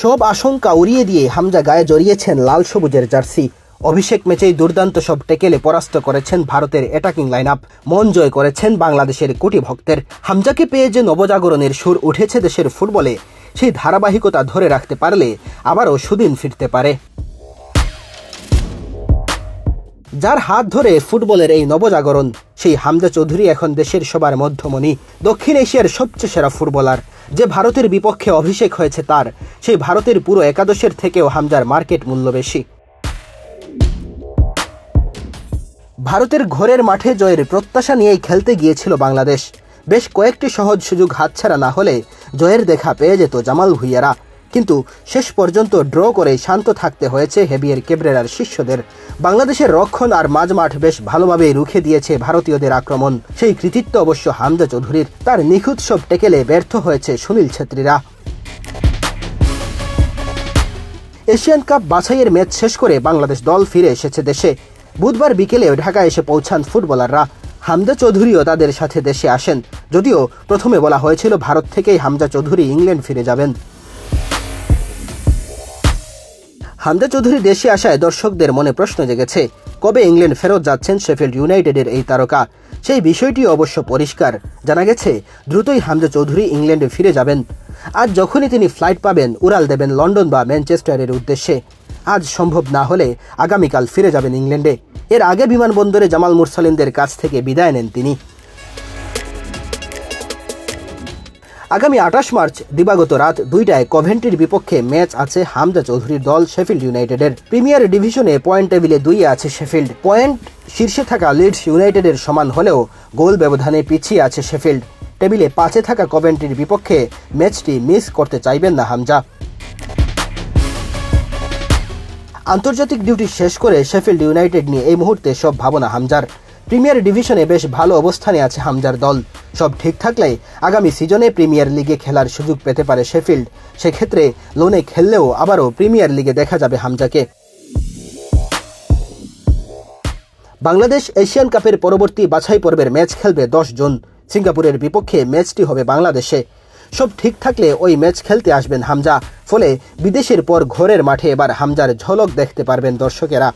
সব আশঙ্কা উড়িয়ে দিয়ে হামজা গায়ে জড়িয়েছেন লাল সবুজের জার্সি। অভিষেক ম্যাচেই দুর্দান্ত সব ট্যাকেলে পরাস্ত করেছেন ভারতের অ্যাটাকিং লাইন আপ, মন জয় করেছেন বাংলাদেশের কোটি ভক্তের। হামজাকে পেয়ে যে নবজাগরণের সুর উঠেছে দেশের ফুটবলে, সেই ধারাবাহিকতা ধরে রাখতে পারলে আবারও সুদিন ফিরতে পারে। যার হাত ধরে ফুটবলের এই নবজাগরণ, সেই হামজা চৌধুরী এখন দেশের সবার মধ্যমণি, দক্ষিণ এশিয়ার সবচেয়ে সেরা ফুটবলার। যে ভারতের বিপক্ষে অভিষেক হয়েছে তার, সেই ভারতের পুরো একাদশের থেকেও হামজার মার্কেট মূল্য বেশি। ভারতের ঘরের মাঠে জয়ের প্রত্যাশা নিয়েই খেলতে গিয়েছিল বাংলাদেশ। বেশ কয়েকটি সহজ সুযোগ হাতছাড়া না হলে জয়ের দেখা পেয়ে যেত জামাল ভুঁইয়ারা, কিন্তু শেষ পর্যন্ত ড্র করে শান্ত থাকতে হয়েছে হেভিয়ার ক্যাবরেরার শিষ্যদের। বাংলাদেশের রক্ষণ আর মাঝমাঠ বেশ ভালোভাবেই রুখে দিয়েছে ভারতীয়দের আক্রমণ। সেই কৃতিত্ব অবশ্য হামজা চৌধুরীর। তার নিখুঁত সব ট্যাকেলে ব্যর্থ হয়েছে সুনীল ছেত্রীরা। এশিয়ান কাপ বাছাইয়ের ম্যাচ শেষ করে বাংলাদেশ দল ফিরে এসেছে দেশে। বুধবার বিকেলে ঢাকায় এসে পৌঁছান ফুটবলাররা। হামজা চৌধুরীও তাদের সাথে দেশে আসেন, যদিও প্রথমে বলা হয়েছিল ভারত থেকেই হামজা চৌধুরী ইংল্যান্ড ফিরে যাবেন। হামজা চৌধুরী দেশে আসায় দর্শকদের মনে প্রশ্ন জেগেছে, কবে ইংল্যান্ড ফেরত যাচ্ছেন শেফিল্ড ইউনাইটেডের এই তারকা। সেই বিষয়টি অবশ্য পরিষ্কার, জানা গেছে দ্রুতই হামজা চৌধুরী ইংল্যান্ডে ফিরে যাবেন। আজ যখনই তিনি ফ্লাইট পাবেন, উড়াল দেবেন লন্ডন বা ম্যানচেস্টারের উদ্দেশ্যে। আজ সম্ভব না হলে আগামীকাল ফিরে যাবেন ইংল্যান্ডে। এর আগে বিমানবন্দরে জামাল মুরসালিনদের কাছ থেকে বিদায় নেন তিনি। আগামী 28 মার্চ দিবাগত রাত 2টায় কভেন্ট্রির বিপক্ষে ম্যাচ আছে হামজা চৌধুরীর দল শেফিল্ড ইউনাইটেডের। প্রিমিয়ার ডিভিশনে পয়েন্ট টেবিলে 2-এ আছে শেফিল্ড। পয়েন্ট শীর্ষে থাকা লিডস ইউনাইটেডের সমান হলেও গোল ব্যবধানে পিছিয়ে আছে শেফিল্ড। টেবিলে 5-এ থাকা কভেন্ট্রির বিপক্ষে ম্যাচটি মিস করতে চাইবেন না হামজা। আন্তর্জাতিক ডিউটি শেষ করে শেফিল্ড ইউনাইটেড নিয়ে এই মুহূর্তে সব ভাবনা হামজার। প্রিমিয়ার ডিভিশনে বেশ ভালো অবস্থানে আছে হামজার দল। সব ঠিক থাকলে আগামী সিজনে প্রিমিয়ার লিগে খেলার সুযোগ পেতে পারে শেফিল্ড। সেক্ষেত্রে লোনে খেললেও আবারও প্রিমিয়ার লিগে দেখা যাবে হামজাকে। বাংলাদেশ এশিয়ান কাপের পরবর্তী বাছাই পর্বের ম্যাচ খেলবে 10 জুন। সিঙ্গাপুরের বিপক্ষে ম্যাচটি হবে বাংলাদেশে। সব ঠিক থাকলে ওই ম্যাচ খেলতে আসবেন হামজা। ফলে বিদেশের পর ঘরের মাঠে এবার হামজার ঝলক দেখতে পারবেন দর্শকেরা।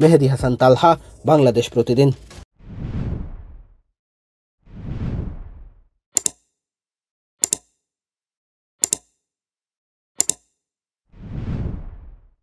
মেহেদী হাসান তালহা, বাংলাদেশ প্রতিদিন।